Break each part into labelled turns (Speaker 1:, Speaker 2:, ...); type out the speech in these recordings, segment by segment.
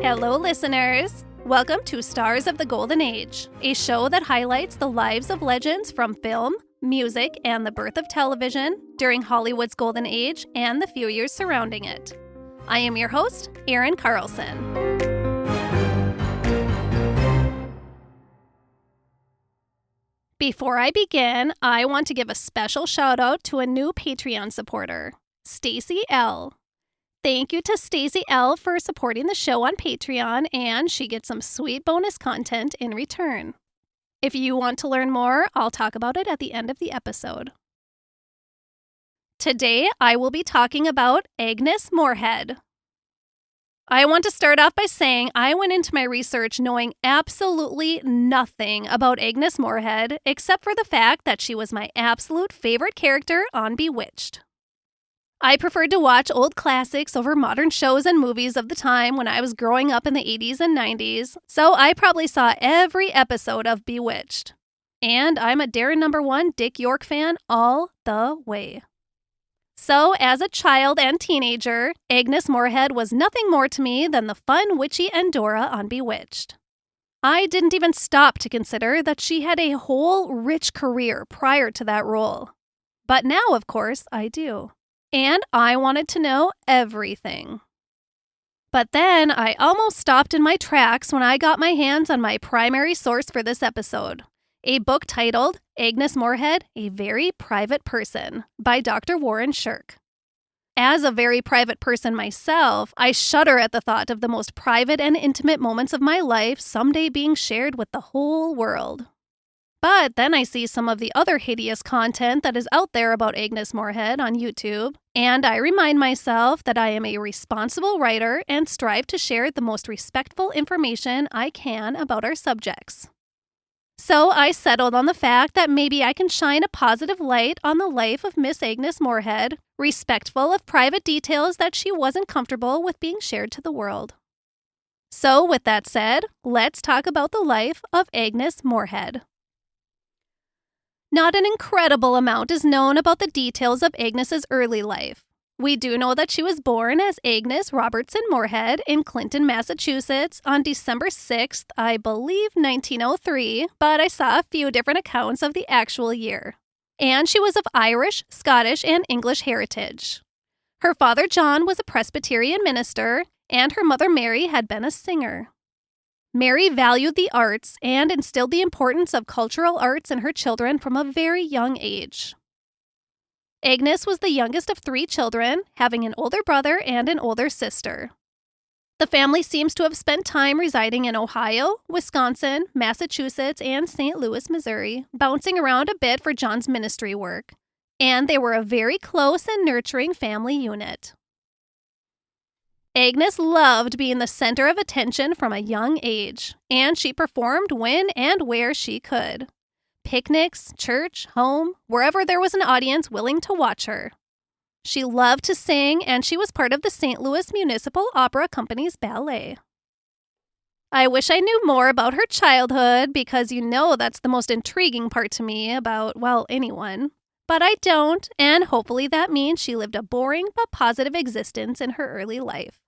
Speaker 1: Hello, listeners. Welcome to Stars of the Golden Age, a show that highlights the lives of legends from film, music, and the birth of television during Hollywood's golden age and the few years surrounding it. I am your host, Erin Carlson. Before I begin, I want to give a special shout out to a new Patreon supporter, Stacy L. Thank you to Stacy L for supporting the show on Patreon, and she gets some sweet bonus content in return. If you want to learn more, I'll talk about it at the end of the episode. Today, I will be talking about Agnes Moorehead. I want to start off by saying I went into my research knowing absolutely nothing about Agnes Moorehead except for the fact that she was my absolute favorite character on Bewitched. I preferred to watch old classics over modern shows and movies of the time when I was growing up in the 80s and 90s, so I probably saw every episode of Bewitched. And I'm a Darren #1 Dick York fan all the way. So, as a child and teenager, Agnes Moorehead was nothing more to me than the fun, witchy Endora on Bewitched. I didn't even stop to consider that she had a whole rich career prior to that role. But now, of course, I do. And I wanted to know everything. But then I almost stopped in my tracks when I got my hands on my primary source for this episode, a book titled Agnes Moorehead, A Very Private Person by Dr. Warren Sherk. As a very private person myself, I shudder at the thought of the most private and intimate moments of my life someday being shared with the whole world. But then I see some of the other hideous content that is out there about Agnes Moorehead on YouTube, and I remind myself that I am a responsible writer and strive to share the most respectful information I can about our subjects. So I settled on the fact that maybe I can shine a positive light on the life of Miss Agnes Moorehead, respectful of private details that she wasn't comfortable with being shared to the world. So with that said, let's talk about the life of Agnes Moorehead. Not an incredible amount is known about the details of Agnes's early life. We do know that she was born as Agnes Robertson Moorehead in Clinton, Massachusetts on December 6th, I believe 1903, but I saw a few different accounts of the actual year. And she was of Irish, Scottish, and English heritage. Her father John was a Presbyterian minister, and her mother Mary had been a singer. Mary valued the arts and instilled the importance of cultural arts in her children from a very young age. Agnes was the youngest of 3 children, having an older brother and an older sister. The family seems to have spent time residing in Ohio, Wisconsin, Massachusetts, and St. Louis, Missouri, bouncing around a bit for John's ministry work, and they were a very close and nurturing family unit. Agnes loved being the center of attention from a young age, and she performed when and where she could. Picnics, church, home, wherever there was an audience willing to watch her. She loved to sing, and she was part of the St. Louis Municipal Opera Company's ballet. I wish I knew more about her childhood because that's the most intriguing part to me about, anyone. But I don't, and hopefully that means she lived a boring but positive existence in her early life.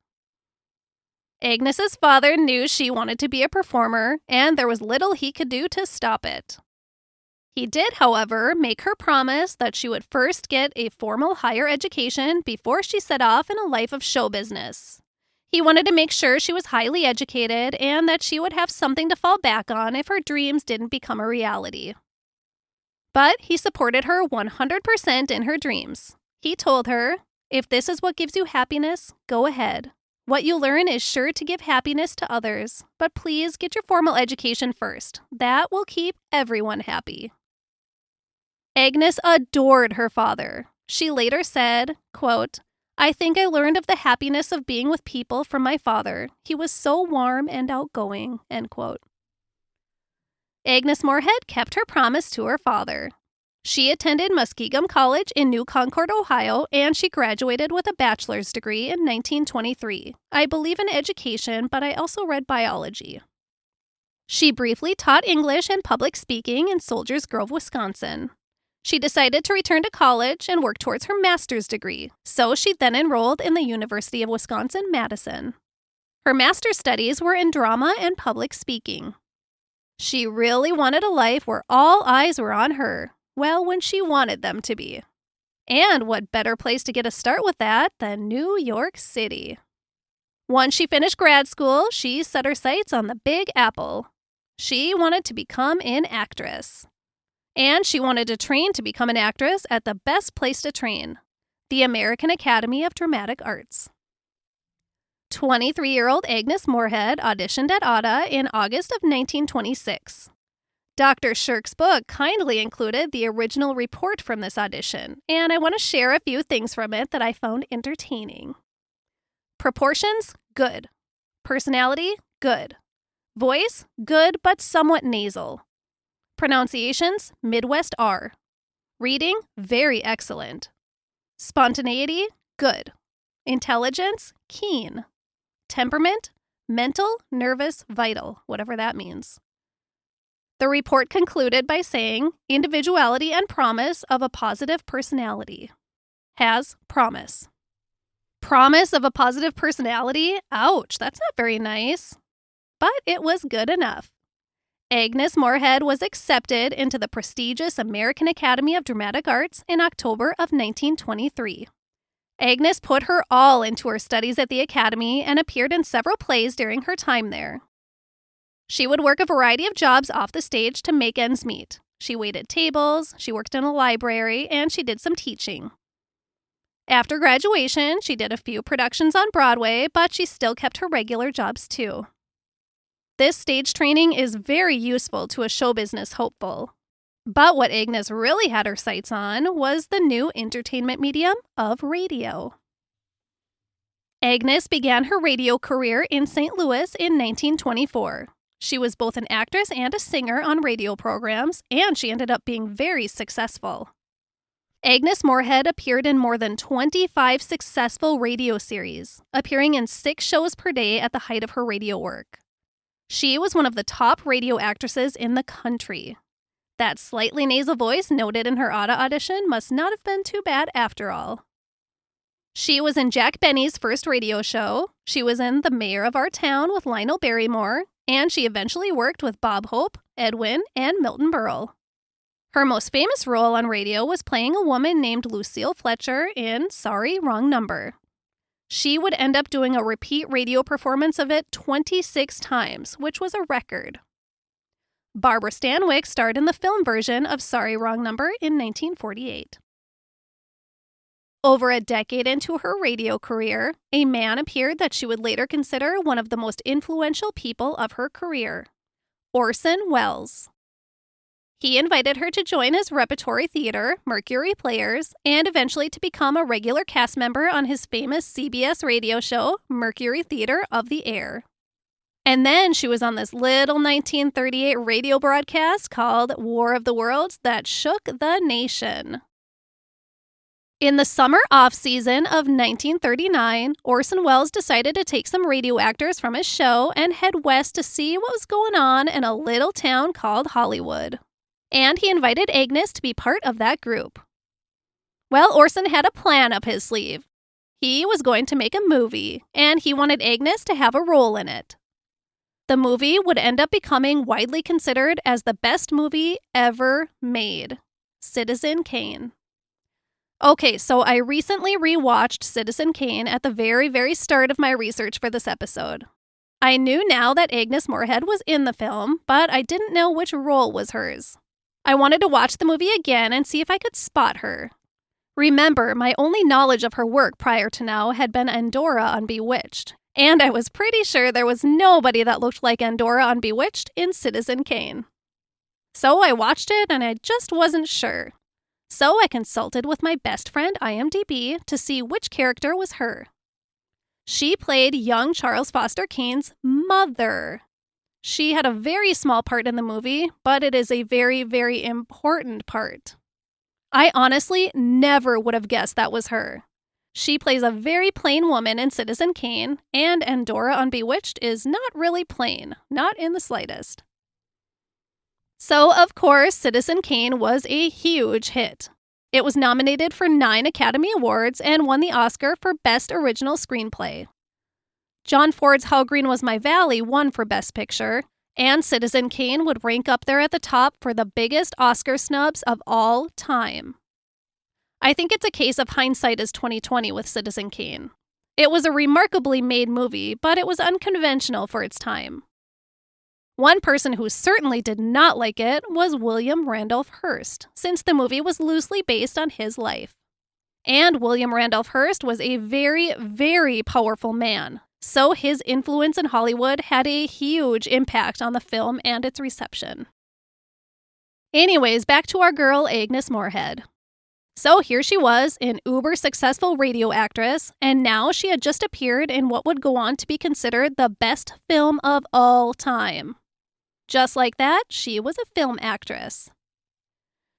Speaker 1: Agnes's father knew she wanted to be a performer, and there was little he could do to stop it. He did, however, make her promise that she would first get a formal higher education before she set off in a life of show business. He wanted to make sure she was highly educated and that she would have something to fall back on if her dreams didn't become a reality. But he supported her 100% in her dreams. He told her, "If this is what gives you happiness, go ahead. What you learn is sure to give happiness to others, but please get your formal education first. That will keep everyone happy." Agnes adored her father. She later said, quote, "I think I learned of the happiness of being with people from my father. He was so warm and outgoing," end quote. Agnes Moorehead kept her promise to her father. She attended Muskingum College in New Concord, Ohio, and she graduated with a bachelor's degree in 1923. I believe in education, but I also read biology. She briefly taught English and public speaking in Soldiers Grove, Wisconsin. She decided to return to college and work towards her master's degree, so she then enrolled in the University of Wisconsin-Madison. Her master's studies were in drama and public speaking. She really wanted a life where all eyes were on her, well, when she wanted them to be. And what better place to get a start with that than New York City? Once she finished grad school, she set her sights on the Big Apple. She wanted to become an actress. And she wanted to train to become an actress at the best place to train, the American Academy of Dramatic Arts. 23-year-old Agnes Moorehead auditioned at ADA in August of 1926. Dr. Sherk's book kindly included the original report from this audition, and I want to share a few things from it that I found entertaining. Proportions, good. Personality, good. Voice, good but somewhat nasal. Pronunciations, Midwest R. Reading, very excellent. Spontaneity, good. Intelligence, keen. Temperament, mental, nervous, vital, whatever that means. The report concluded by saying, individuality and promise of a positive personality. Has promise. Promise of a positive personality? Ouch, that's not very nice. But it was good enough. Agnes Moorehead was accepted into the prestigious American Academy of Dramatic Arts in October of 1923. Agnes put her all into her studies at the Academy and appeared in several plays during her time there. She would work a variety of jobs off the stage to make ends meet. She waited tables, she worked in a library, and she did some teaching. After graduation, she did a few productions on Broadway, but she still kept her regular jobs too. This stage training is very useful to a show business hopeful. But what Agnes really had her sights on was the new entertainment medium of radio. Agnes began her radio career in St. Louis in 1924. She was both an actress and a singer on radio programs, and she ended up being very successful. Agnes Moorehead appeared in more than 25 successful radio series, appearing in 6 shows per day at the height of her radio work. She was one of the top radio actresses in the country. That slightly nasal voice noted in her ADA audition must not have been too bad after all. She was in Jack Benny's first radio show, she was in The Mayor of Our Town with Lionel Barrymore, and she eventually worked with Bob Hope, Edwin, and Milton Berle. Her most famous role on radio was playing a woman named Lucille Fletcher in Sorry, Wrong Number. She would end up doing a repeat radio performance of it 26 times, which was a record. Barbara Stanwyck starred in the film version of Sorry, Wrong Number in 1948. Over a decade into her radio career, a man appeared that she would later consider one of the most influential people of her career, Orson Welles. He invited her to join his repertory theater, Mercury Players, and eventually to become a regular cast member on his famous CBS radio show, Mercury Theater of the Air. And then she was on this little 1938 radio broadcast called War of the Worlds that shook the nation. In the summer off-season of 1939, Orson Welles decided to take some radio actors from his show and head west to see what was going on in a little town called Hollywood. And he invited Agnes to be part of that group. Well, Orson had a plan up his sleeve. He was going to make a movie, and he wanted Agnes to have a role in it. The movie would end up becoming widely considered as the best movie ever made, Citizen Kane. Okay, so I recently rewatched Citizen Kane at the very, very start of my research for this episode. I knew now that Agnes Moorehead was in the film, but I didn't know which role was hers. I wanted to watch the movie again and see if I could spot her. Remember, my only knowledge of her work prior to now had been Endora on Bewitched, and I was pretty sure there was nobody that looked like Endora on Bewitched in Citizen Kane. So I watched it and I just wasn't sure. So I consulted with my best friend IMDB to see which character was her. She played young Charles Foster Kane's mother. She had a very small part in the movie, but it is a very, very important part. I honestly never would have guessed that was her. She plays a very plain woman in Citizen Kane, and Endora on Bewitched is not really plain, not in the slightest. So, of course, Citizen Kane was a huge hit. It was nominated for 9 Academy Awards and won the Oscar for Best Original Screenplay. John Ford's How Green Was My Valley won for Best Picture, and Citizen Kane would rank up there at the top for the biggest Oscar snubs of all time. I think it's a case of hindsight is 20/20 with Citizen Kane. It was a remarkably made movie, but it was unconventional for its time. One person who certainly did not like it was William Randolph Hearst, since the movie was loosely based on his life. And William Randolph Hearst was a very, very powerful man, so his influence in Hollywood had a huge impact on the film and its reception. Anyways, back to our girl Agnes Moorehead. So here she was, an uber-successful radio actress, and now she had just appeared in what would go on to be considered the best film of all time. Just like that, she was a film actress.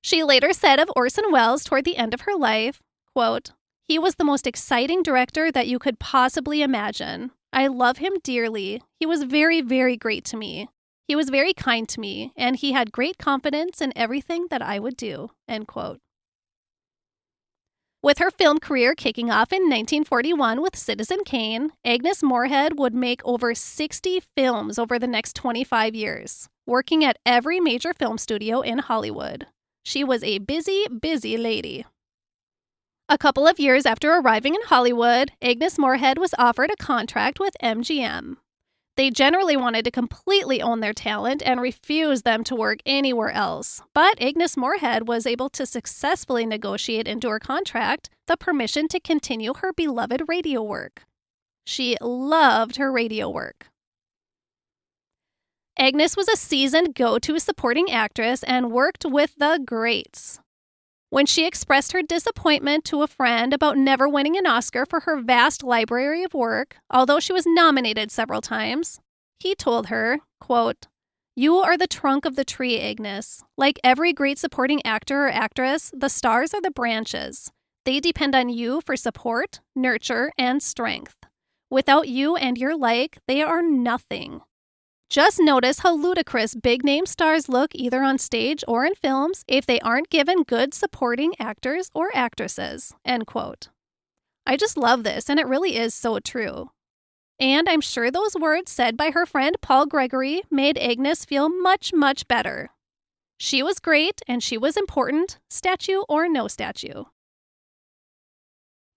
Speaker 1: She later said of Orson Welles toward the end of her life, quote, "He was the most exciting director that you could possibly imagine. I love him dearly. He was very, very great to me. He was very kind to me, and he had great confidence in everything that I would do," end quote. With her film career kicking off in 1941 with Citizen Kane, Agnes Moorehead would make over 60 films over the next 25 years, working at every major film studio in Hollywood. She was a busy, busy lady. A couple of years after arriving in Hollywood, Agnes Moorehead was offered a contract with MGM. They generally wanted to completely own their talent and refused them to work anywhere else, but Agnes Moorehead was able to successfully negotiate into her contract the permission to continue her beloved radio work. She loved her radio work. Agnes was a seasoned go-to supporting actress and worked with the greats. When she expressed her disappointment to a friend about never winning an Oscar for her vast library of work, although she was nominated several times, he told her, quote, "You are the trunk of the tree, Agnes. Like every great supporting actor or actress, the stars are the branches. They depend on you for support, nurture, and strength. Without you and your like, they are nothing. Just notice how ludicrous big-name stars look either on stage or in films if they aren't given good supporting actors or actresses," end quote. I just love this, and it really is so true. And I'm sure those words said by her friend Paul Gregory made Agnes feel much, much better. She was great, and she was important, statue or no statue.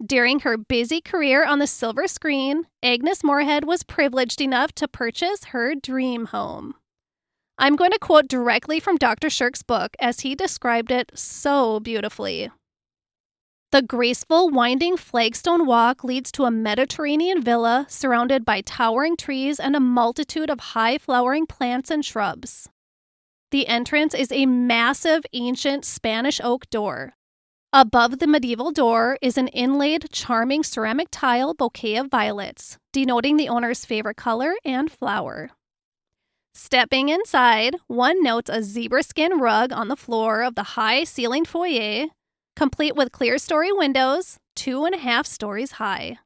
Speaker 1: During her busy career on the silver screen, Agnes Moorehead was privileged enough to purchase her dream home. I'm going to quote directly from Dr. Sherk's book as he described it so beautifully. "The graceful, winding flagstone walk leads to a Mediterranean villa surrounded by towering trees and a multitude of high-flowering plants and shrubs. The entrance is a massive, ancient Spanish oak door. Above the medieval door is an inlaid, charming ceramic tile bouquet of violets, denoting the owner's favorite color and flower. Stepping inside, one notes a zebra skin rug on the floor of the high-ceilinged foyer, complete with clear-story windows, 2.5 stories high.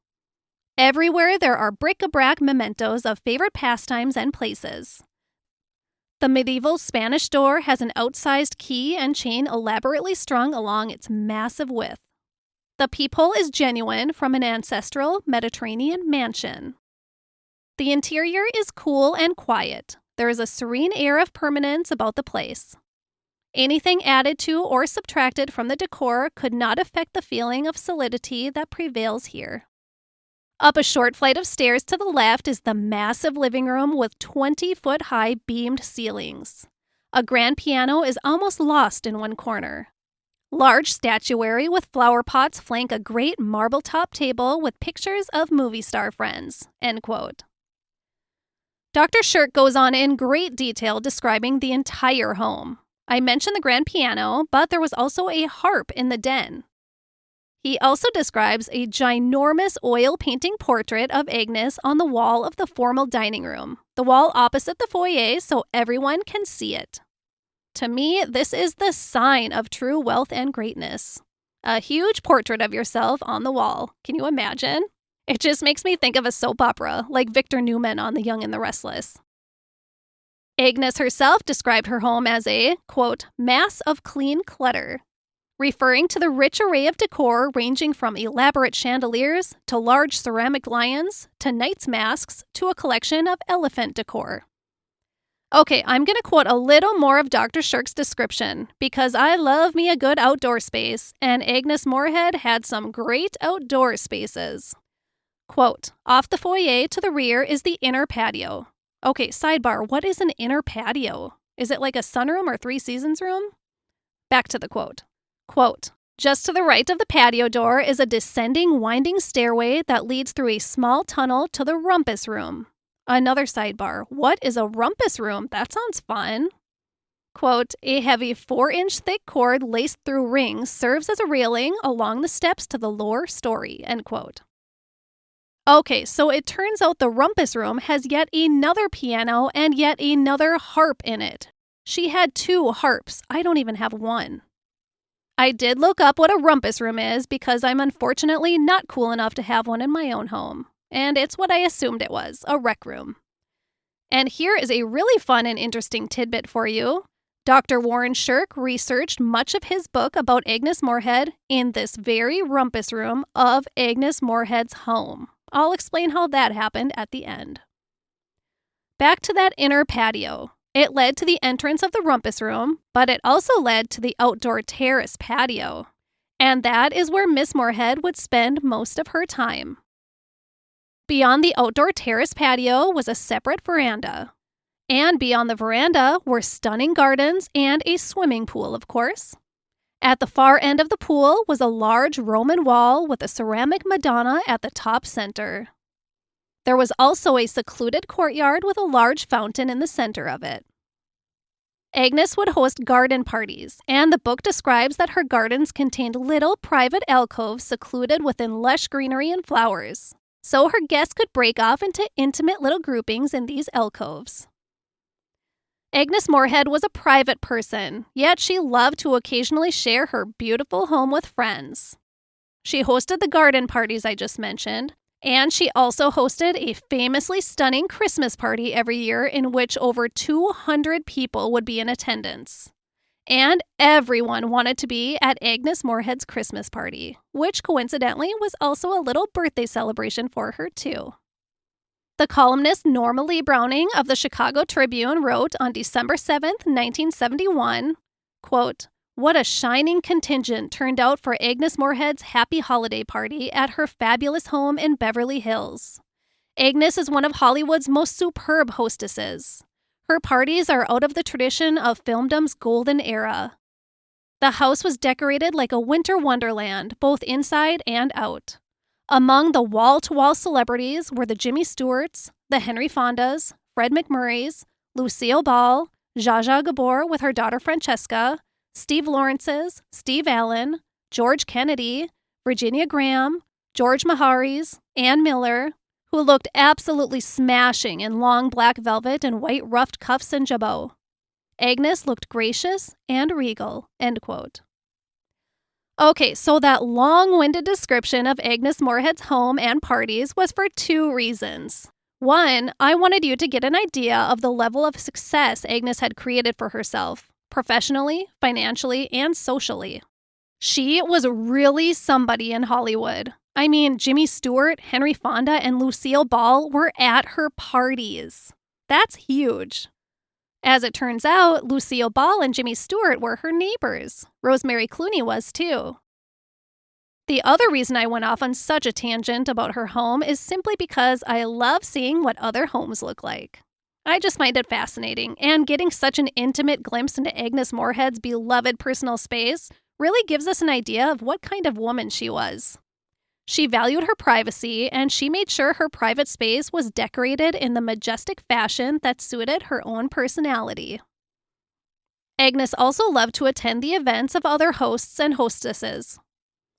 Speaker 1: Everywhere there are bric-a-brac mementos of favorite pastimes and places. The medieval Spanish door has an outsized key and chain elaborately strung along its massive width. The peephole is genuine from an ancestral Mediterranean mansion. The interior is cool and quiet. There is a serene air of permanence about the place. Anything added to or subtracted from the decor could not affect the feeling of solidity that prevails here. Up a short flight of stairs to the left is the massive living room with 20-foot-high beamed ceilings. A grand piano is almost lost in one corner. Large statuary with flower pots flank a great marble-top table with pictures of movie star friends," end quote. Dr. Sherk goes on in great detail describing the entire home. I mentioned the grand piano, but there was also a harp in the den. He also describes a ginormous oil painting portrait of Agnes on the wall of the formal dining room, the wall opposite the foyer so everyone can see it. To me, this is the sign of true wealth and greatness. A huge portrait of yourself on the wall. Can you imagine? It just makes me think of a soap opera, like Victor Newman on The Young and the Restless. Agnes herself described her home as a, quote, mass of clean clutter, referring to the rich array of decor ranging from elaborate chandeliers to large ceramic lions to knights' masks to a collection of elephant decor. Okay, I'm going to quote a little more of Dr. Sherk's description because I love me a good outdoor space, and Agnes Moorehead had some great outdoor spaces. Quote, off the foyer to the rear is the inner patio. Okay, sidebar, what is an inner patio? Is it like a sunroom or Three Seasons room? Back to the quote. Quote, just to the right of the patio door is a descending winding stairway that leads through a small tunnel to the rumpus room. Another sidebar, what is a rumpus room? That sounds fun. Quote, a heavy 4-inch thick cord laced through rings serves as a railing along the steps to the lower story, end quote. Okay, so it turns out the rumpus room has yet another piano and yet another harp in it. She had 2 harps. I don't even have one. I did look up what a rumpus room is because I'm unfortunately not cool enough to have one in my own home. And it's what I assumed it was, a rec room. And here is a really fun and interesting tidbit for you. Dr. Warren Sherk researched much of his book about Agnes Moorehead in this very rumpus room of Agnes Moorehead's home. I'll explain how that happened at the end. Back to that inner patio. It led to the entrance of the rumpus room, but it also led to the outdoor terrace patio. And that is where Miss Moorehead would spend most of her time. Beyond the outdoor terrace patio was a separate veranda. And beyond the veranda were stunning gardens and a swimming pool, of course. At the far end of the pool was a large Roman wall with a ceramic Madonna at the top center. There was also a secluded courtyard with a large fountain in the center of it. Agnes would host garden parties, and the book describes that her gardens contained little private alcoves secluded within lush greenery and flowers, so her guests could break off into intimate little groupings in these alcoves. Agnes Moorehead was a private person, yet she loved to occasionally share her beautiful home with friends. She hosted the garden parties I just mentioned, and she also hosted a famously stunning Christmas party every year in which over 200 people would be in attendance. And everyone wanted to be at Agnes Moorehead's Christmas party, which coincidentally was also a little birthday celebration for her too. The columnist Norma Lee Browning of the Chicago Tribune wrote on December 7th, 1971, quote, what a shining contingent turned out for Agnes Moorehead's happy holiday party at her fabulous home in Beverly Hills. Agnes is one of Hollywood's most superb hostesses. Her parties are out of the tradition of filmdom's golden era. The house was decorated like a winter wonderland, both inside and out. Among the wall-to-wall celebrities were the Jimmy Stewarts, the Henry Fondas, Fred McMurrays, Lucille Ball, Zsa Zsa Gabor with her daughter Francesca, Steve Lawrence's, Steve Allen, George Kennedy, Virginia Graham, George Maharis, Ann Miller, who looked absolutely smashing in long black velvet and white ruffed cuffs and jabot. Agnes looked gracious and regal, end quote. Okay, so that long-winded description of Agnes Moorehead's home and parties was for 2 reasons. One, I wanted you to get an idea of the level of success Agnes had created for herself, professionally, financially, and socially. She was really somebody in Hollywood. I mean, Jimmy Stewart, Henry Fonda, and Lucille Ball were at her parties. That's huge. As it turns out, Lucille Ball and Jimmy Stewart were her neighbors. Rosemary Clooney was too. The other reason I went off on such a tangent about her home is simply because I love seeing what other homes look like. I just find it fascinating, and getting such an intimate glimpse into Agnes Moorehead's beloved personal space really gives us an idea of what kind of woman she was. She valued her privacy, and she made sure her private space was decorated in the majestic fashion that suited her own personality. Agnes also loved to attend the events of other hosts and hostesses.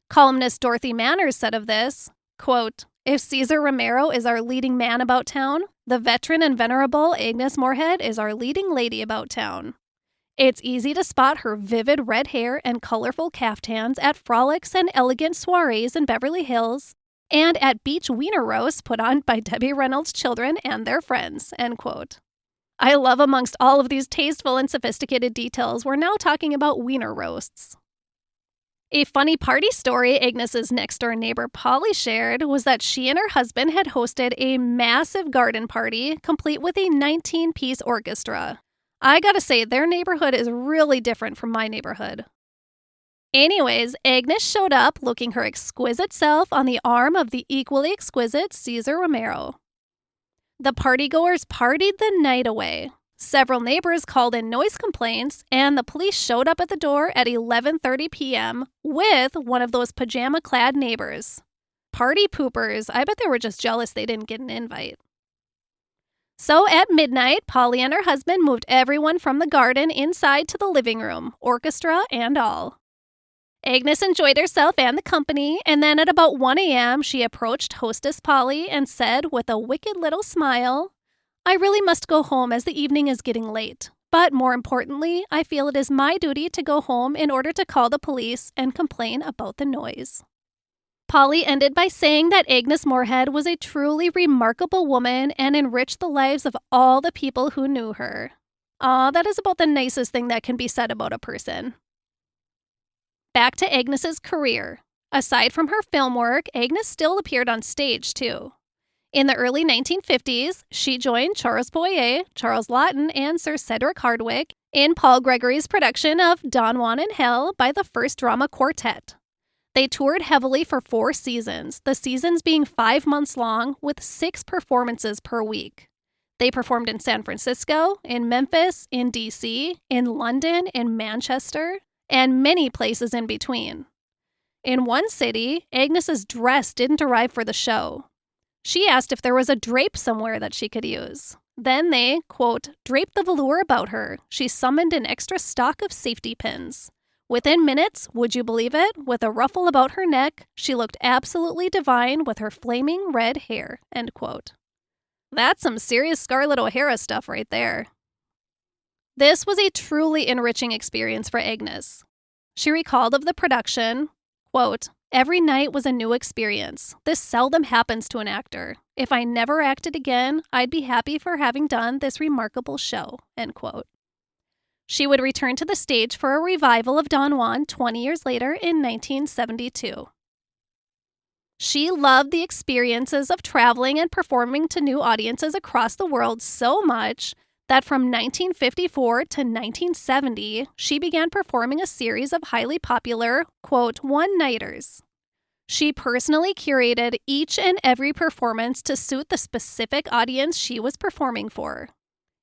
Speaker 1: Columnist Dorothy Manners said of this, quote, if Cesar Romero is our leading man about town, the veteran and venerable Agnes Moorehead is our leading lady about town. It's easy to spot her vivid red hair and colorful caftans at frolics and elegant soirees in Beverly Hills, and at beach wiener roasts put on by Debbie Reynolds' children and their friends, end quote. I love amongst all of these tasteful and sophisticated details, we're now talking about wiener roasts. A funny party story Agnes's next-door neighbor Polly shared was that she and her husband had hosted a massive garden party, complete with a 19-piece orchestra. I gotta say, their neighborhood is really different from my neighborhood. Anyways, Agnes showed up looking her exquisite self on the arm of the equally exquisite Cesar Romero. The partygoers partied the night away. Several neighbors called in noise complaints, and the police showed up at the door at 11:30 p.m. with one of those pajama-clad neighbors. Party poopers, I bet they were just jealous they didn't get an invite. So at midnight, Polly and her husband moved everyone from the garden inside to the living room, orchestra and all. Agnes enjoyed herself and the company, and then at about 1 a.m., she approached hostess Polly and said with a wicked little smile, "I really must go home as the evening is getting late. But more importantly, I feel it is my duty to go home in order to call the police and complain about the noise." Polly ended by saying that Agnes Moorehead was a truly remarkable woman and enriched the lives of all the people who knew her. Aw, that is about the nicest thing that can be said about a person. Back to Agnes's career. Aside from her film work, Agnes still appeared on stage, too. In the early 1950s, she joined Charles Boyer, Charles Laughton, and Sir Cedric Hardwicke in Paul Gregory's production of Don Juan in Hell by the First Drama Quartet. They toured heavily for 4 seasons, the seasons being 5 months long with 6 performances per week. They performed in San Francisco, in Memphis, in D.C., in London, in Manchester, and many places in between. In one city, Agnes's dress didn't arrive for the show. She asked if there was a drape somewhere that she could use. Then they, quote, draped the velour about her. She summoned an extra stock of safety pins. Within minutes, would you believe it, with a ruffle about her neck, she looked absolutely divine with her flaming red hair, end quote. That's some serious Scarlett O'Hara stuff right there. This was a truly enriching experience for Agnes. She recalled of the production, quote, "Every night was a new experience. This seldom happens to an actor. If I never acted again, I'd be happy for having done this remarkable show," end quote. She would return to the stage for a revival of Don Juan 20 years later in 1972. She loved the experiences of traveling and performing to new audiences across the world so much that from 1954 to 1970, she began performing a series of highly popular, quote, one-nighters. She personally curated each and every performance to suit the specific audience she was performing for.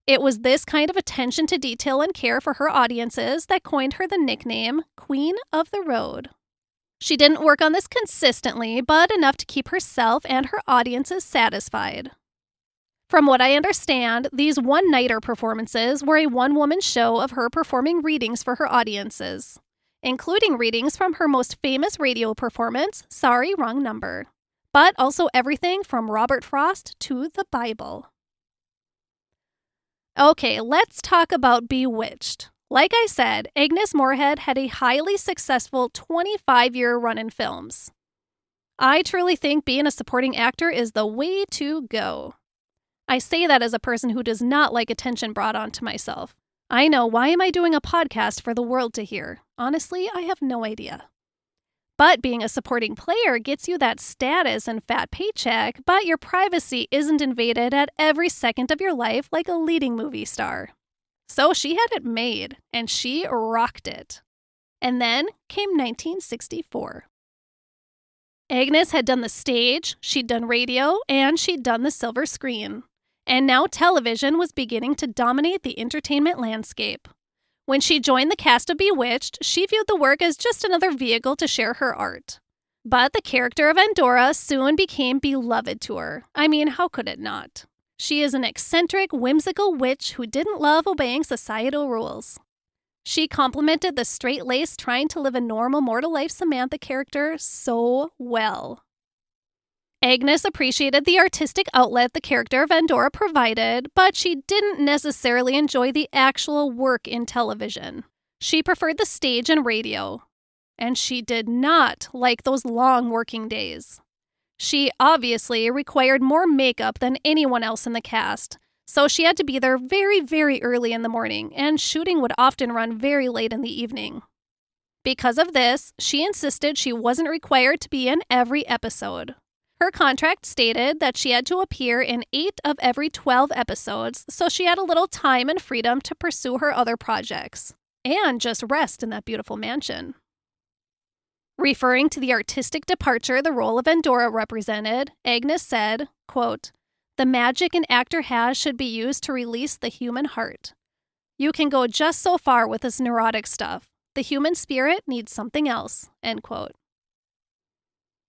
Speaker 1: It was this kind of attention to detail and care for her audiences that coined her the nickname Queen of the Road. She didn't work on this consistently, but enough to keep herself and her audiences satisfied. From what I understand, these one-nighter performances were a one-woman show of her performing readings for her audiences, including readings from her most famous radio performance, Sorry, Wrong Number, but also everything from Robert Frost to the Bible. Okay, let's talk about Bewitched. Like I said, Agnes Moorehead had a highly successful 25-year run in films. I truly think being a supporting actor is the way to go. I say that as a person who does not like attention brought on to myself. I know, why am I doing a podcast for the world to hear? Honestly, I have no idea. But being a supporting player gets you that status and fat paycheck, but your privacy isn't invaded at every second of your life like a leading movie star. So she had it made, and she rocked it. And then came 1964. Agnes had done the stage, she'd done radio, and she'd done the silver screen. And now television was beginning to dominate the entertainment landscape. When she joined the cast of Bewitched, she viewed the work as just another vehicle to share her art. But the character of Endora soon became beloved to her. I mean, how could it not? She is an eccentric, whimsical witch who didn't love obeying societal rules. She complemented the straight-laced, trying to live a normal mortal life Samantha character so well. Agnes appreciated the artistic outlet the character of Endora provided, but she didn't necessarily enjoy the actual work in television. She preferred the stage and radio. And she did not like those long working days. She obviously required more makeup than anyone else in the cast, So she had to be there very, very early in the morning, and shooting would often run very late in the evening. Because of this, she insisted she wasn't required to be in every episode. Her contract stated that she had to appear in 8 of every 12 episodes, so she had a little time and freedom to pursue her other projects, and just rest in that beautiful mansion. Referring to the artistic departure the role of Endora represented, Agnes said, quote, "The magic an actor has should be used to release the human heart. You can go just so far with this neurotic stuff. The human spirit needs something else," end quote.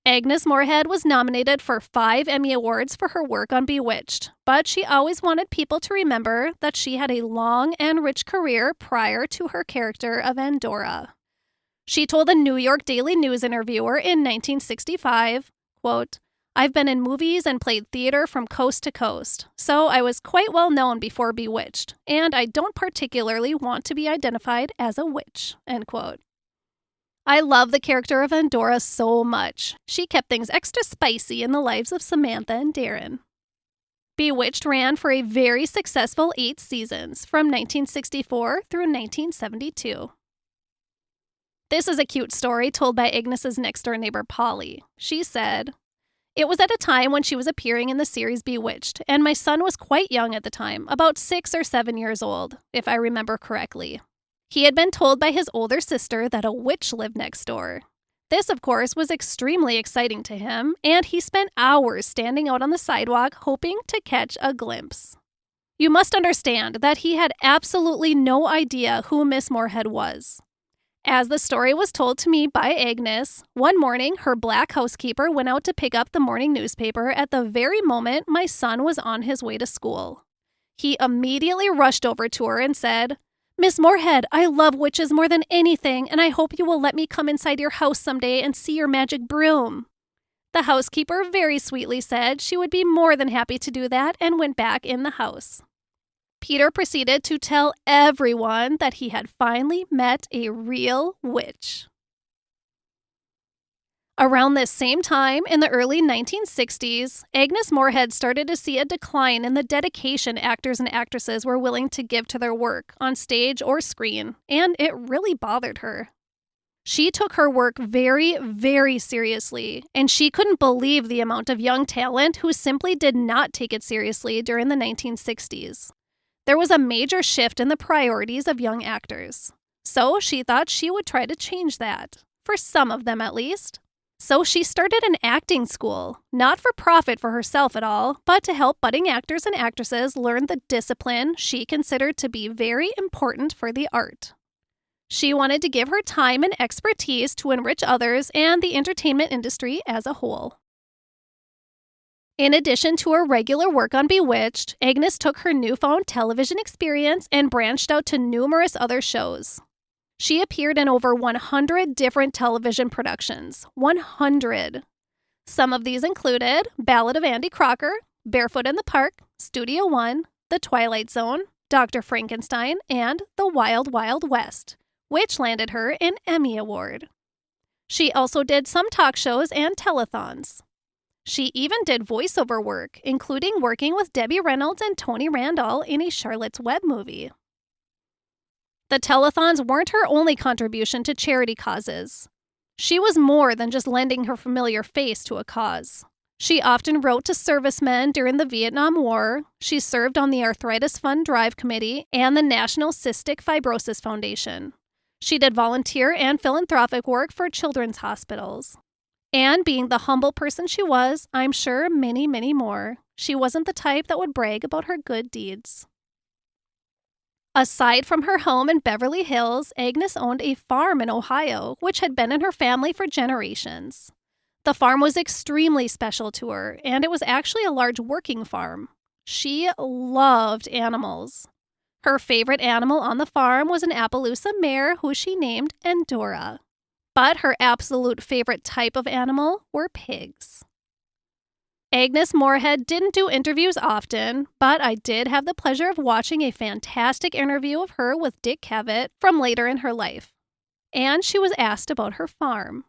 Speaker 1: Agnes Moorehead was nominated for 5 Emmy Awards for her work on Bewitched, but she always wanted people to remember that she had a long and rich career prior to her character of Endora. She told a New York Daily News interviewer in 1965, quote, "I've been in movies and played theater from coast to coast, so I was quite well known before Bewitched, and I don't particularly want to be identified as a witch," end quote. I love the character of Endora so much. She kept things extra spicy in the lives of Samantha and Darren. Bewitched ran for a very successful 8 seasons, from 1964 through 1972. This is a cute story told by Agnes's next-door neighbor, Polly. She said, "It was at a time when she was appearing in the series Bewitched, and my son was quite young at the time, about 6 or 7 years old, if I remember correctly. He had been told by his older sister that a witch lived next door. This, of course, was extremely exciting to him, and he spent hours standing out on the sidewalk hoping to catch a glimpse. You must understand that he had absolutely no idea who Miss Moorehead was. As the story was told to me by Agnes, one morning her black housekeeper went out to pick up the morning newspaper at the very moment my son was on his way to school. He immediately rushed over to her and said, 'Miss Moorehead, I love witches more than anything, and I hope you will let me come inside your house someday and see your magic broom.' The housekeeper very sweetly said she would be more than happy to do that and went back in the house. Peter proceeded to tell everyone that he had finally met a real witch." Around this same time, in the early 1960s, Agnes Moorehead started to see a decline in the dedication actors and actresses were willing to give to their work, on stage or screen, and it really bothered her. She took her work very, very seriously, and she couldn't believe the amount of young talent who simply did not take it seriously during the 1960s. There was a major shift in the priorities of young actors. So she thought she would try to change that, for some of them at least. So she started an acting school, not for profit for herself at all, but to help budding actors and actresses learn the discipline she considered to be very important for the art. She wanted to give her time and expertise to enrich others and the entertainment industry as a whole. In addition to her regular work on Bewitched, Agnes took her newfound television experience and branched out to numerous other shows. She appeared in over 100 different television productions. 100. Some of these included Ballad of Andy Crocker, Barefoot in the Park, Studio One, The Twilight Zone, Dr. Frankenstein, and The Wild Wild West, which landed her an Emmy Award. She also did some talk shows and telethons. She even did voiceover work, including working with Debbie Reynolds and Tony Randall in a Charlotte's Web movie. The telethons weren't her only contribution to charity causes. She was more than just lending her familiar face to a cause. She often wrote to servicemen during the Vietnam War. She served on the Arthritis Fund Drive Committee and the National Cystic Fibrosis Foundation. She did volunteer and philanthropic work for children's hospitals. And being the humble person she was, I'm sure many, many more. She wasn't the type that would brag about her good deeds. Aside from her home in Beverly Hills, Agnes owned a farm in Ohio, which had been in her family for generations. The farm was extremely special to her, and it was actually a large working farm. She loved animals. Her favorite animal on the farm was an Appaloosa mare who she named Endora. But her absolute favorite type of animal were pigs. Agnes Moorehead didn't do interviews often, but I did have the pleasure of watching a fantastic interview of her with Dick Cavett from later in her life. And she was asked about her farm.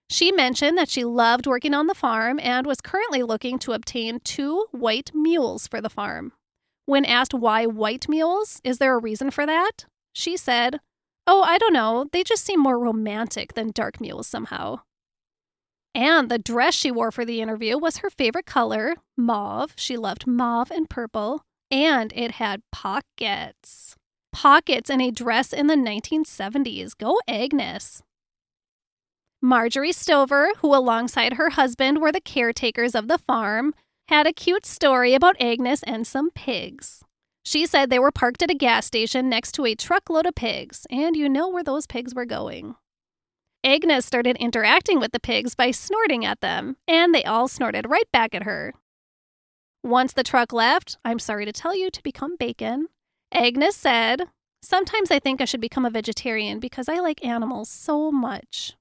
Speaker 1: She mentioned that she loved working on the farm and was currently looking to obtain 2 white mules for the farm, When asked why white mules, is there a reason for that? She said, "Oh, I don't know. They just seem more romantic than dark mules somehow." And the dress she wore for the interview was her favorite color, mauve. She loved mauve and purple. And it had pockets. Pockets in a dress in the 1970s. Go Agnes. Marjorie Stover, who alongside her husband were the caretakers of the farm, had a cute story about Agnes and some pigs. She said they were parked at a gas station next to a truckload of pigs, and you know where those pigs were going. Agnes started interacting with the pigs by snorting at them, and they all snorted right back at her. Once the truck left, I'm sorry to tell you, to become bacon, Agnes said, "Sometimes I think I should become a vegetarian because I like animals so much."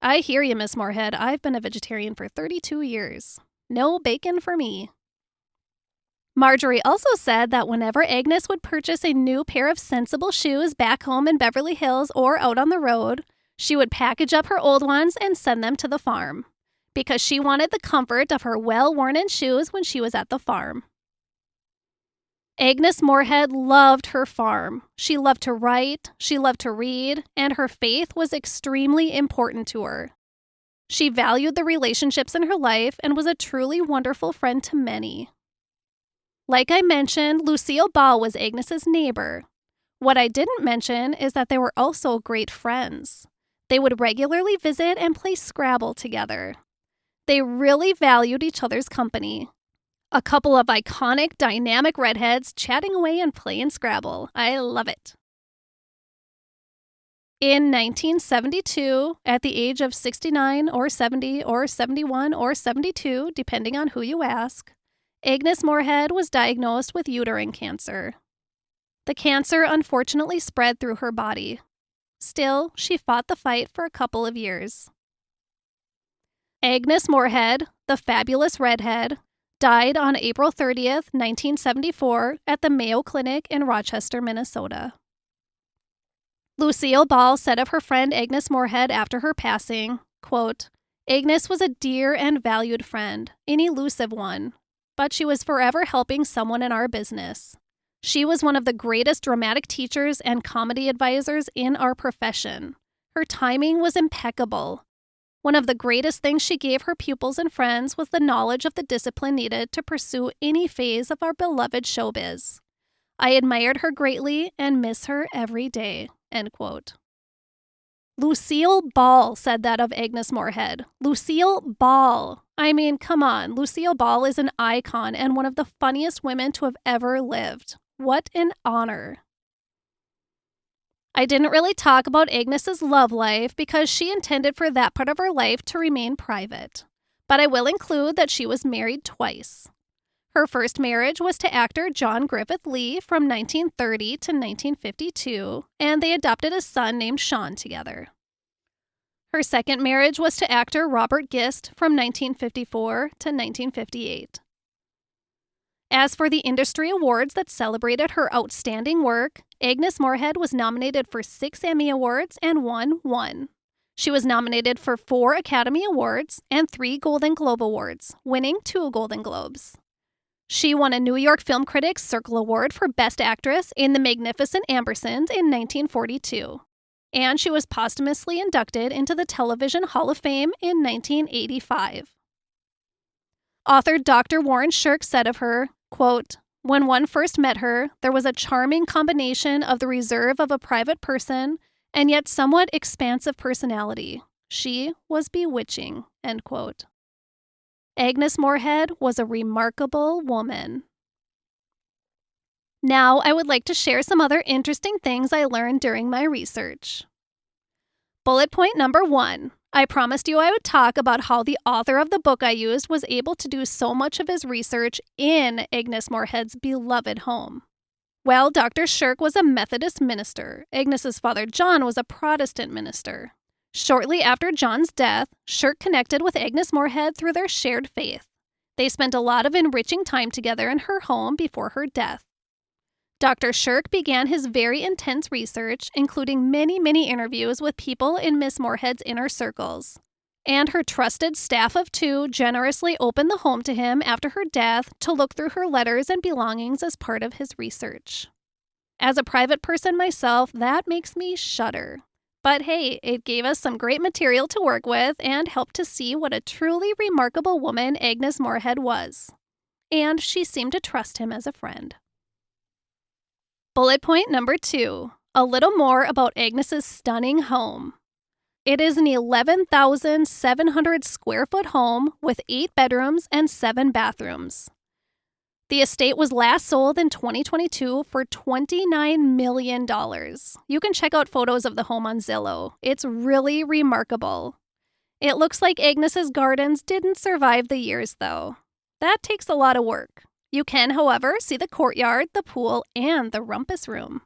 Speaker 1: I hear you, Miss Moorehead. I've been a vegetarian for 32 years. No bacon for me. Marjorie also said that whenever Agnes would purchase a new pair of sensible shoes back home in Beverly Hills or out on the road, she would package up her old ones and send them to the farm, because she wanted the comfort of her well-worn-in shoes when she was at the farm. Agnes Moorehead loved her farm. She loved to write, she loved to read, and her faith was extremely important to her. She valued the relationships in her life and was a truly wonderful friend to many. Like I mentioned, Lucille Ball was Agnes's neighbor. What I didn't mention is that they were also great friends. They would regularly visit and play Scrabble together. They really valued each other's company. A couple of iconic, dynamic redheads chatting away and playing Scrabble. I love it. In 1972, at the age of 69 or 70 or 71 or 72, depending on who you ask, Agnes Moorehead was diagnosed with uterine cancer. The cancer unfortunately spread through her body. Still, she fought the fight for a couple of years. Agnes Moorehead, the fabulous redhead, died on April 30th, 1974, at the Mayo Clinic in Rochester, Minnesota. Lucille Ball said of her friend Agnes Moorehead after her passing, quote, "Agnes was a dear and valued friend, an elusive one, but she was forever helping someone in our business. She was one of the greatest dramatic teachers and comedy advisors in our profession. Her timing was impeccable. One of the greatest things she gave her pupils and friends was the knowledge of the discipline needed to pursue any phase of our beloved showbiz. I admired her greatly and miss her every day." End quote. Lucille Ball said that of Agnes Moorehead. Lucille Ball. I mean, come on. Lucille Ball is an icon and one of the funniest women to have ever lived. What an honor. I didn't really talk about Agnes's love life because she intended for that part of her life to remain private. But I will include that she was married twice. Her first marriage was to actor John Griffith Lee from 1930 to 1952, and they adopted a son named Sean together. Her second marriage was to actor Robert Gist from 1954 to 1958. As for the industry awards that celebrated her outstanding work, Agnes Moorehead was nominated for 6 Emmy Awards and won 1. She was nominated for 4 Academy Awards and 3 Golden Globe Awards, winning 2 Golden Globes. She won a New York Film Critics Circle Award for Best Actress in The Magnificent Ambersons in 1942. And she was posthumously inducted into the Television Hall of Fame in 1985. Author Dr. Warren Sherk said of her, quote, "When one first met her, there was a charming combination of the reserve of a private person and yet somewhat expansive personality. She was bewitching." End quote. Agnes Moorehead was a remarkable woman. Now, I would like to share some other interesting things I learned during my research. Bullet point number 1. I promised you I would talk about how the author of the book I used was able to do so much of his research in Agnes Moorehead's beloved home. Well, Dr. Sherk was a Methodist minister. Agnes's father, John, was a Protestant minister. Shortly after John's death, Sherk connected with Agnes Moorehead through their shared faith. They spent a lot of enriching time together in her home before her death. Dr. Sherk began his very intense research, including many interviews with people in Miss Moorehead's inner circles. And her trusted staff of 2 generously opened the home to him after her death to look through her letters and belongings as part of his research. As a private person myself, that makes me shudder. But hey, it gave us some great material to work with and helped to see what a truly remarkable woman Agnes Moorehead was. And she seemed to trust him as a friend. Bullet point number 2. A little more about Agnes's stunning home. It is an 11,700 square foot home with 8 bedrooms and 7 bathrooms. The estate was last sold in 2022 for $29 million. You can check out photos of the home on Zillow. It's really remarkable. It looks like Agnes's gardens didn't survive the years, though. That takes a lot of work. You can, however, see the courtyard, the pool, and the rumpus room.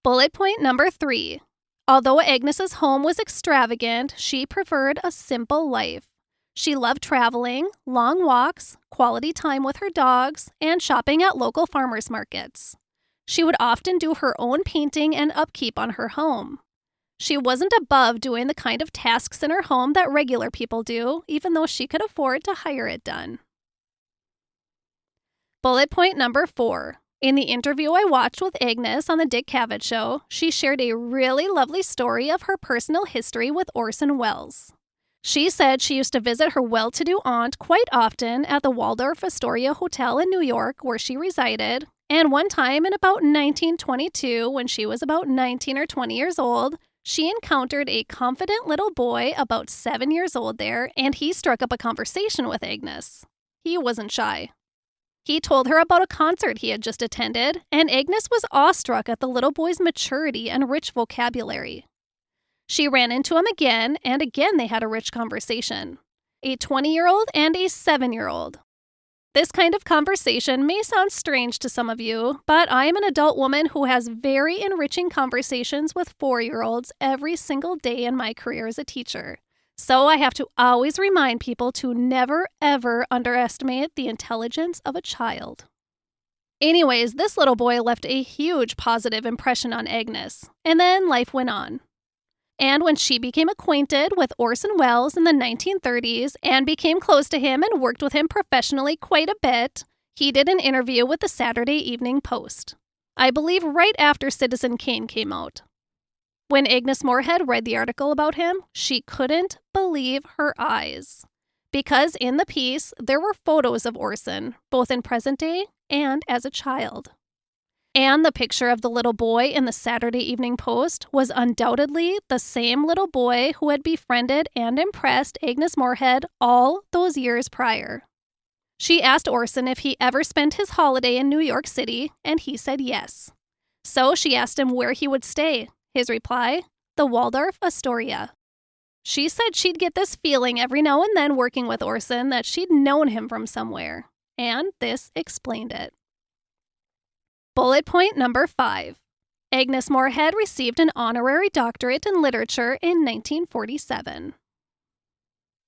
Speaker 1: Bullet point number 3. Although Agnes's home was extravagant, she preferred a simple life. She loved traveling, long walks, quality time with her dogs, and shopping at local farmers markets. She would often do her own painting and upkeep on her home. She wasn't above doing the kind of tasks in her home that regular people do, even though she could afford to hire it done. Bullet point number 4. In the interview I watched with Agnes on the Dick Cavett Show, she shared a really lovely story of her personal history with Orson Welles. She said she used to visit her well-to-do aunt quite often at the Waldorf Astoria Hotel in New York, where she resided, and one time in about 1922, when she was about 19 or 20 years old, she encountered a confident little boy about 7 years old there, and he struck up a conversation with Agnes. He wasn't shy. He told her about a concert he had just attended, and Agnes was awestruck at the little boy's maturity and rich vocabulary. She ran into him again, and again they had a rich conversation. A 20-year-old and a 7-year-old. This kind of conversation may sound strange to some of you, but I am an adult woman who has very enriching conversations with 4-year-olds every single day in my career as a teacher. So I have to always remind people to never, ever underestimate the intelligence of a child. Anyways, this little boy left a huge positive impression on Agnes, and then life went on. And when she became acquainted with Orson Welles in the 1930s and became close to him and worked with him professionally quite a bit, he did an interview with the Saturday Evening Post. I believe right after Citizen Kane came out. When Agnes Moorehead read the article about him, she couldn't believe her eyes. Because in the piece, there were photos of Orson, both in present day and as a child. And the picture of the little boy in the Saturday Evening Post was undoubtedly the same little boy who had befriended and impressed Agnes Moorehead all those years prior. She asked Orson if he ever spent his holiday in New York City, and he said yes. So she asked him where he would stay. His reply, the Waldorf Astoria. She said she'd get this feeling every now and then working with Orson that she'd known him from somewhere, and this explained it. Bullet point number 5. Agnes Moorehead received an honorary doctorate in literature in 1947.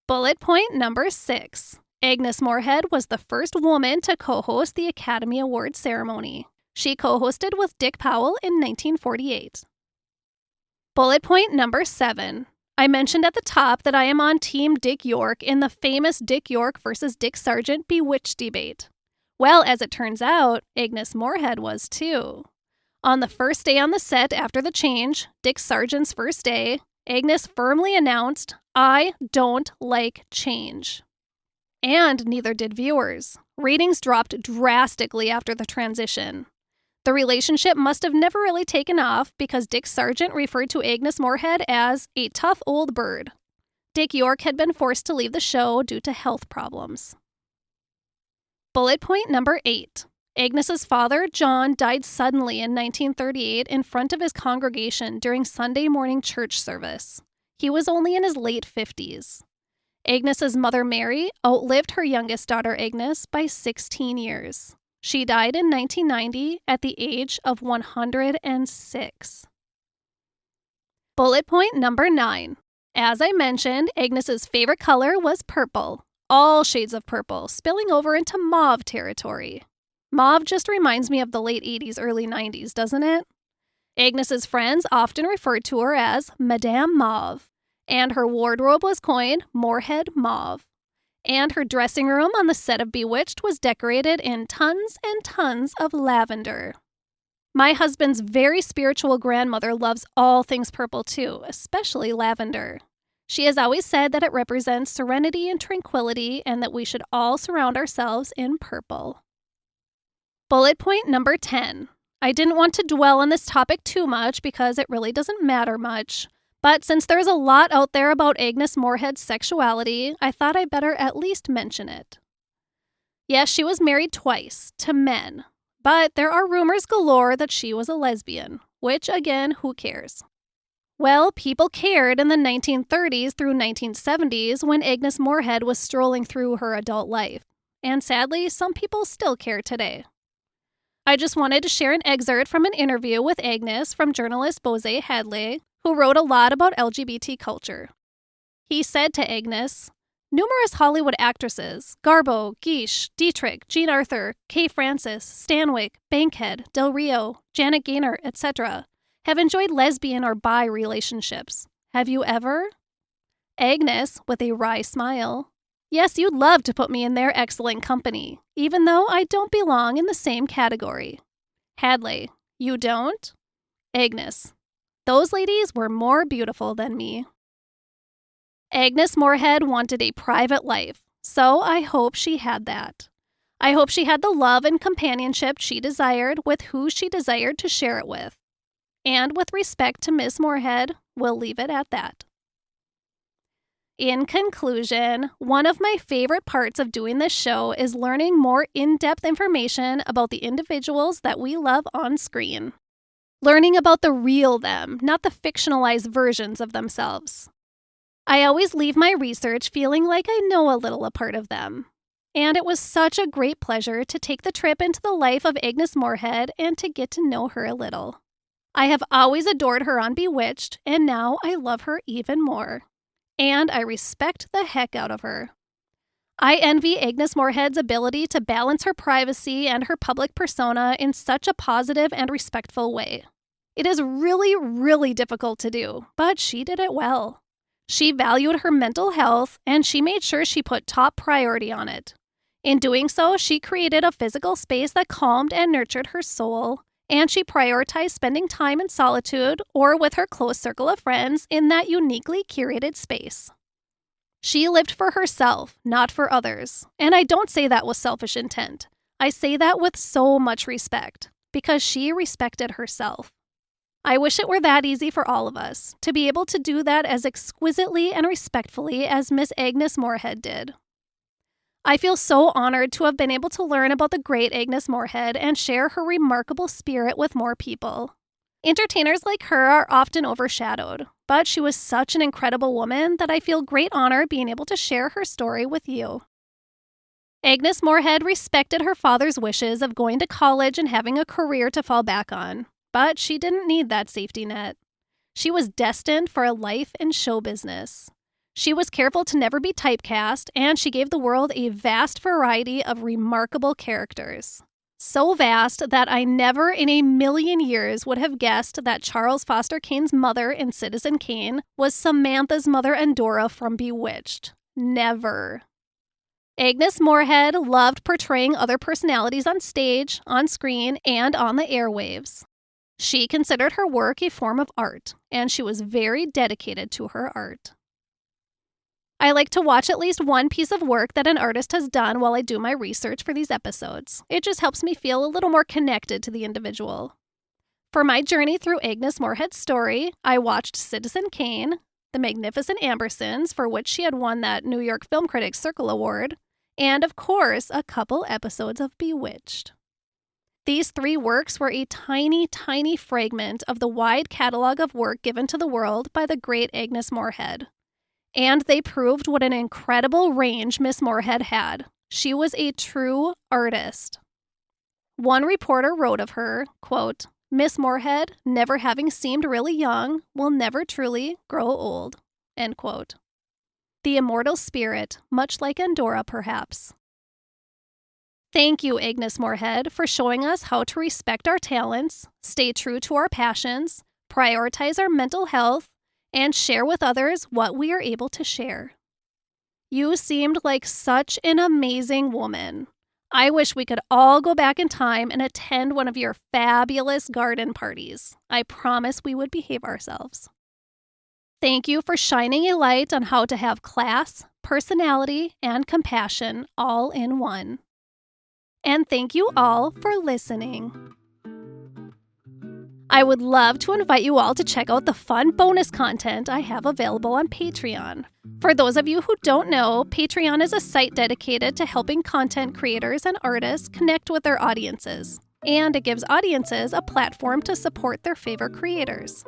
Speaker 1: Bullet point number 6. Agnes Moorehead was the first woman to co-host the Academy Award ceremony. She co-hosted with Dick Powell in 1948. Bullet point number 7. I mentioned at the top that I am on Team Dick York in the famous Dick York versus Dick Sargent Bewitched debate. Well, as it turns out, Agnes Moorehead was too. On the first day on the set after the change, Dick Sargent's first day, Agnes firmly announced, "I don't like change." And neither did viewers. Ratings dropped drastically after the transition. The relationship must have never really taken off because Dick Sargent referred to Agnes Moorehead as a tough old bird. Dick York had been forced to leave the show due to health problems. Bullet point number 8. Agnes's father, John, died suddenly in 1938 in front of his congregation during Sunday morning church service. He was only in his late 50s. Agnes's mother, Mary, outlived her youngest daughter, Agnes, by 16 years. She died in 1990 at the age of 106. Bullet point number 9. As I mentioned, Agnes's favorite color was purple. All shades of purple, spilling over into mauve territory. Mauve just reminds me of the late 80s, early 90s, doesn't it? Agnes's friends often referred to her as Madame Mauve, And her wardrobe was coined Moorehead Mauve. And her dressing room on the set of Bewitched was decorated in tons and tons of lavender. My husband's very spiritual grandmother loves all things purple too, especially lavender. She has always said that it represents serenity and tranquility and that we should all surround ourselves in purple. Bullet point number 10. I didn't want to dwell on this topic too much because it really doesn't matter much. But since there's a lot out there about Agnes Moorehead's sexuality, I thought I better at least mention it. Yes, she was married twice, to men. But there are rumors galore that she was a lesbian, which, again, who cares? Well, people cared in the 1930s through 1970s when Agnes Moorehead was strolling through her adult life. And sadly, some people still care today. I just wanted to share an excerpt from an interview with Agnes from journalist Bose Hadley, who wrote a lot about LGBT culture. He said to Agnes, "Numerous Hollywood actresses, Garbo, Guiche, Dietrich, Jean Arthur, Kay Francis, Stanwyck, Bankhead, Del Rio, Janet Gaynor, etc., have enjoyed lesbian or bi relationships. Have you ever?" Agnes, with a wry smile, "Yes, you'd love to put me in their excellent company, even though I don't belong in the same category." Hadley, "You don't?" Agnes, "Those ladies were more beautiful than me." Agnes Moorehead wanted a private life, so I hope she had that. I hope she had the love and companionship she desired with who she desired to share it with. And with respect to Miss Moorehead, we'll leave it at that. In conclusion, one of my favorite parts of doing this show is learning more in-depth information about the individuals that we love on screen. Learning about the real them, not the fictionalized versions of themselves. I always leave my research feeling like I know a little a part of them. And it was such a great pleasure to take the trip into the life of Agnes Moorehead and to get to know her a little. I have always adored her on Bewitched, and now I love her even more. And I respect the heck out of her. I envy Agnes Moorehead's ability to balance her privacy and her public persona in such a positive and respectful way. It is really, really difficult to do, but she did it well. She valued her mental health, and she made sure she put top priority on it. In doing so, she created a physical space that calmed and nurtured her soul, and she prioritized spending time in solitude or with her close circle of friends in that uniquely curated space. She lived for herself, not for others, and I don't say that with selfish intent. I say that with so much respect, because she respected herself. I wish it were that easy for all of us, to be able to do that as exquisitely and respectfully as Miss Agnes Moorehead did. I feel so honored to have been able to learn about the great Agnes Moorehead and share her remarkable spirit with more people. Entertainers like her are often overshadowed, but she was such an incredible woman that I feel great honor being able to share her story with you. Agnes Moorehead respected her father's wishes of going to college and having a career to fall back on. But she didn't need that safety net. She was destined for a life in show business. She was careful to never be typecast, and she gave the world a vast variety of remarkable characters. So vast that I never in a million years would have guessed that Charles Foster Kane's mother in Citizen Kane was Samantha's mother Endora from Bewitched. Never. Agnes Moorehead loved portraying other personalities on stage, on screen, and on the airwaves. She considered her work a form of art, and she was very dedicated to her art. I like to watch at least one piece of work that an artist has done while I do my research for these episodes. It just helps me feel a little more connected to the individual. For my journey through Agnes Moorehead's story, I watched Citizen Kane, The Magnificent Ambersons, for which she had won that New York Film Critics Circle Award, and of course, a couple episodes of Bewitched. These 3 works were a tiny, tiny fragment of the wide catalog of work given to the world by the great Agnes Moorehead. And they proved what an incredible range Miss Moorehead had. She was a true artist. One reporter wrote of her, quote, "Miss Moorehead, never having seemed really young, will never truly grow old," end quote. The immortal spirit, much like Endora perhaps. Thank you, Agnes Moorehead, for showing us how to respect our talents, stay true to our passions, prioritize our mental health, and share with others what we are able to share. You seemed like such an amazing woman. I wish we could all go back in time and attend one of your fabulous garden parties. I promise we would behave ourselves. Thank you for shining a light on how to have class, personality, and compassion all in one. And thank you all for listening. I would love to invite you all to check out the fun bonus content I have available on Patreon. For those of you who don't know, Patreon is a site dedicated to helping content creators and artists connect with their audiences, and it gives audiences a platform to support their favorite creators.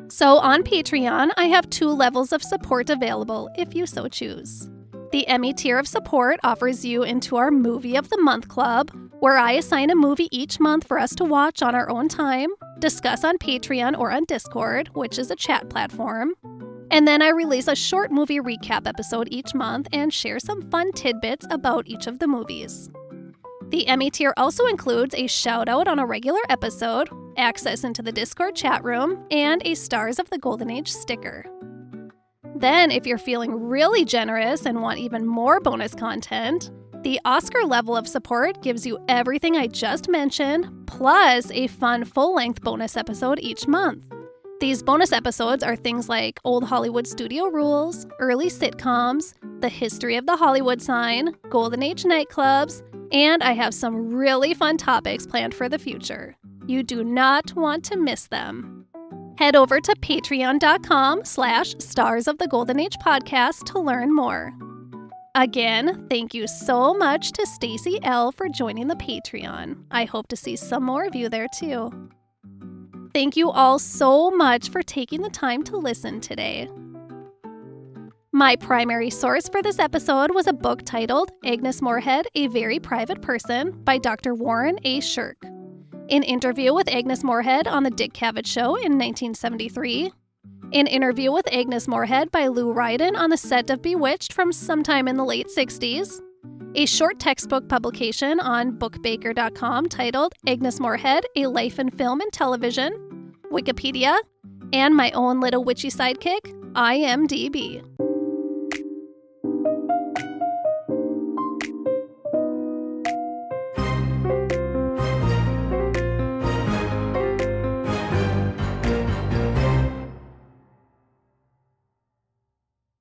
Speaker 1: So on Patreon, I have 2 levels of support available if you so choose. The Emmy tier of support offers you into our Movie of the Month Club, where I assign a movie each month for us to watch on our own time, discuss on Patreon or on Discord, which is a chat platform. And then I release a short movie recap episode each month and share some fun tidbits about each of the movies. The Emmy tier also includes a shout out on a regular episode, access into the Discord chat room, and a Stars of the Golden Age sticker. Then, if you're feeling really generous and want even more bonus content, the Oscar level of support gives you everything I just mentioned, plus a fun full-length bonus episode each month. These bonus episodes are things like old Hollywood studio rules, early sitcoms, the history of the Hollywood sign, Golden Age nightclubs, and I have some really fun topics planned for the future. You do not want to miss them. Head over to patreon.com/Stars of the Golden Age podcast to learn more. Again, thank you so much to Stacy L. for joining the Patreon. I hope to see some more of you there too. Thank you all so much for taking the time to listen today. My primary source for this episode was a book titled Agnes Moorehead, A Very Private Person by Dr. Warren A. Sherk. An interview with Agnes Moorehead on the Dick Cavett Show in 1973. An interview with Agnes Moorehead by Lu Ryden on the set of Bewitched from sometime in the late 60s. A short textbook publication on bookbaker.com titled Agnes Moorehead, A Life in Film and Television, Wikipedia, and my own little witchy sidekick, IMDB.